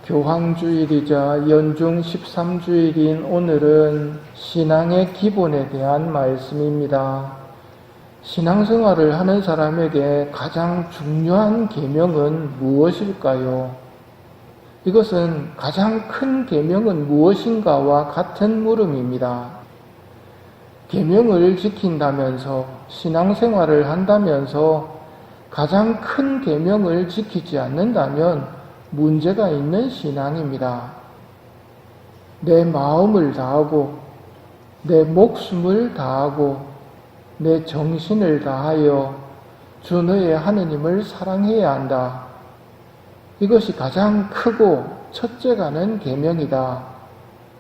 교황주일이자 연중 13주일인 오늘은 신앙의 기본에 대한 말씀입니다. 신앙생활을 하는 사람에게 가장 중요한 계명은 무엇일까요? 이것은 가장 큰 계명은 무엇인가와 같은 물음입니다. 계명을 지킨다면서 신앙생활을 한다면서 가장 큰 계명을 지키지 않는다면 문제가 있는 신앙입니다. 내 마음을 다하고 내 목숨을 다하고 내 정신을 다하여 주 너의 하느님을 사랑해야 한다. 이것이 가장 크고 첫째가는 계명이다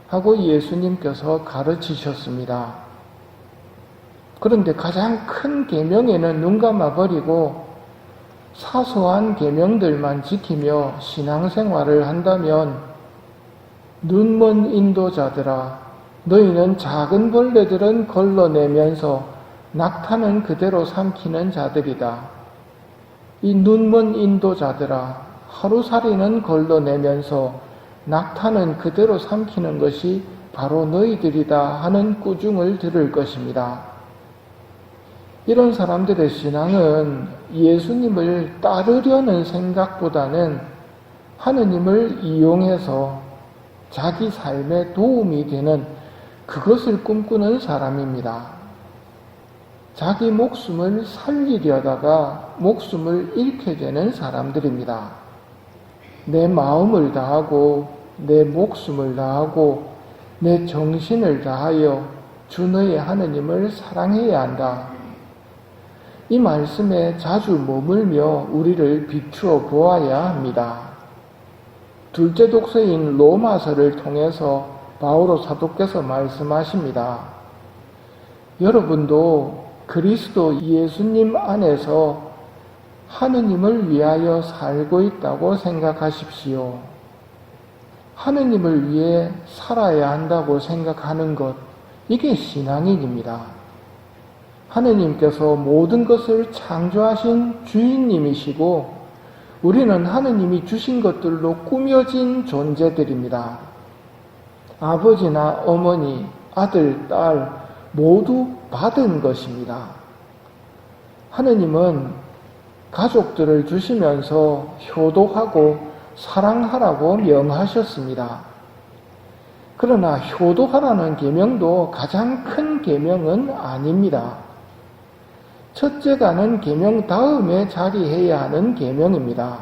하고 예수님께서 가르치셨습니다. 그런데 가장 큰 계명에는 눈 감아버리고 사소한 계명들만 지키며 신앙생활을 한다면 눈먼 인도자들아, 너희는 작은 벌레들은 걸러내면서 낙타는 그대로 삼키는 자들이다. 이 눈먼 인도자들아, 하루살이는 걸러내면서 낙타는 그대로 삼키는 것이 바로 너희들이다 하는 꾸중을 들을 것입니다. 이런 사람들의 신앙은 예수님을 따르려는 생각보다는 하느님을 이용해서 자기 삶에 도움이 되는 그것을 꿈꾸는 사람입니다. 자기 목숨을 살리려다가 목숨을 잃게 되는 사람들입니다. 내 마음을 다하고 내 목숨을 다하고 내 정신을 다하여 주 너의 하느님을 사랑해야 한다. 이 말씀에 자주 머물며 우리를 비추어 보아야 합니다. 둘째 독서인 로마서를 통해서 바오로 사도께서 말씀하십니다. 여러분도 그리스도 예수님 안에서 하느님을 위하여 살고 있다고 생각하십시오. 하느님을 위해 살아야 한다고 생각하는 것, 이게 신앙인입니다. 하느님께서 모든 것을 창조하신 주인님이시고 우리는 하느님이 주신 것들로 꾸며진 존재들입니다. 아버지나 어머니, 아들, 딸 모두 받은 것입니다. 하느님은 가족들을 주시면서 효도하고 사랑하라고 명하셨습니다. 그러나 효도하라는 계명도 가장 큰 계명은 아닙니다. 첫째가는 계명 다음에 자리해야 하는 계명입니다.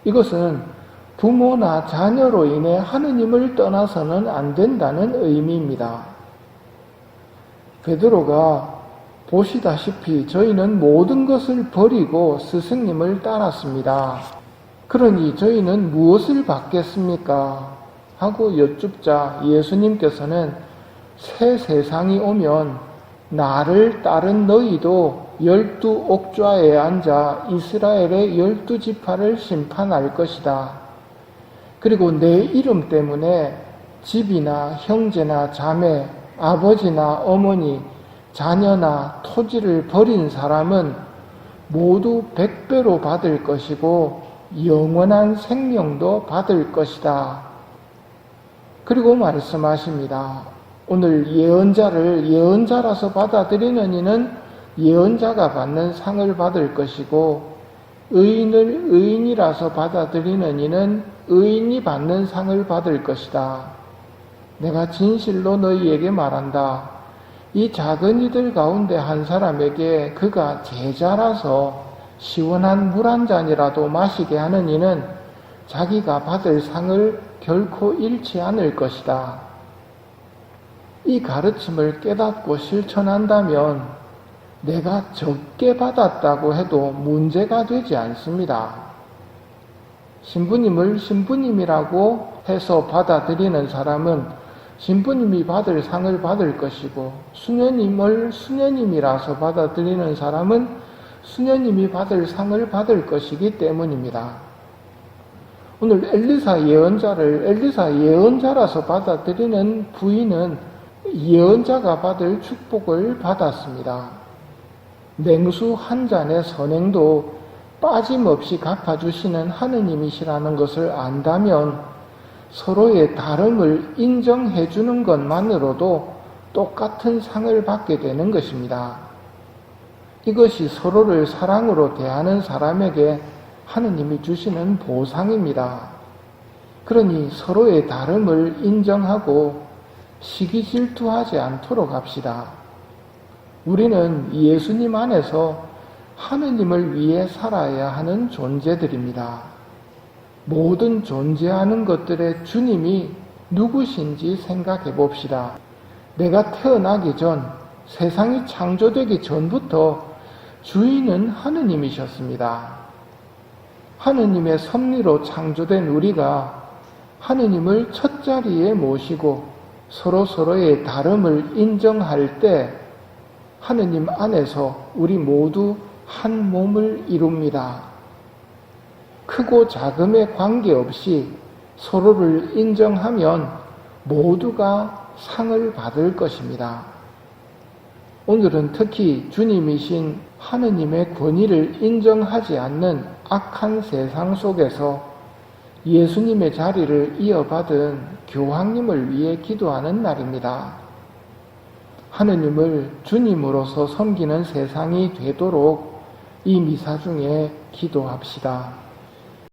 이것은 부모나 자녀로 인해 하느님을 떠나서는 안 된다는 의미입니다. 베드로가 보시다시피 저희는 모든 것을 버리고 스승님을 따랐습니다. 그러니 저희는 무엇을 받겠습니까? 하고 여쭙자 예수님께서는 새 세상이 오면 나를 따른 너희도 12 옥좌에 앉아 이스라엘의 12지파를 심판할 것이다. 그리고 내 이름 때문에 집이나 형제나 자매, 아버지나 어머니, 자녀나 토지를 버린 사람은 모두 100배로 받을 것이고 영원한 생명도 받을 것이다. 그리고 말씀하십니다. 오늘 예언자를 예언자라서 받아들이는 이는 예언자가 받는 상을 받을 것이고 의인을 의인이라서 받아들이는 이는 의인이 받는 상을 받을 것이다. 내가 진실로 너희에게 말한다. 이 작은 이들 가운데 한 사람에게 그가 제자라서 시원한 물 한 잔이라도 마시게 하는 이는 자기가 받을 상을 결코 잃지 않을 것이다. 이 가르침을 깨닫고 실천한다면 내가 적게 받았다고 해도 문제가 되지 않습니다. 신부님을 신부님이라고 해서 받아들이는 사람은 신부님이 받을 상을 받을 것이고 수녀님을 수녀님이라서 받아들이는 사람은 수녀님이 받을 상을 받을 것이기 때문입니다. 오늘 엘리사 예언자를 엘리사 예언자라서 받아들이는 부인은 예언자가 받을 축복을 받았습니다. 냉수 한 잔의 선행도 빠짐없이 갚아주시는 하느님이시라는 것을 안다면 서로의 다름을 인정해 주는 것만으로도 똑같은 상을 받게 되는 것입니다. 이것이 서로를 사랑으로 대하는 사람에게 하느님이 주시는 보상입니다. 그러니 서로의 다름을 인정하고 시기 질투하지 않도록 합시다. 우리는 예수님 안에서 하느님을 위해 살아야 하는 존재들입니다. 모든 존재하는 것들의 주님이 누구신지 생각해 봅시다. 내가 태어나기 전, 세상이 창조되기 전부터 주인은 하느님이셨습니다. 하느님의 섭리로 창조된 우리가 하느님을 첫자리에 모시고 서로서로의 다름을 인정할 때 하느님 안에서 우리 모두 한 몸을 이룹니다. 크고 작음에 관계없이 서로를 인정하면 모두가 상을 받을 것입니다. 오늘은 특히 주님이신 하느님의 권위를 인정하지 않는 악한 세상 속에서 예수님의 자리를 이어받은 교황님을 위해 기도하는 날입니다. 하느님을 주님으로서 섬기는 세상이 되도록 이 미사 중에 기도합시다.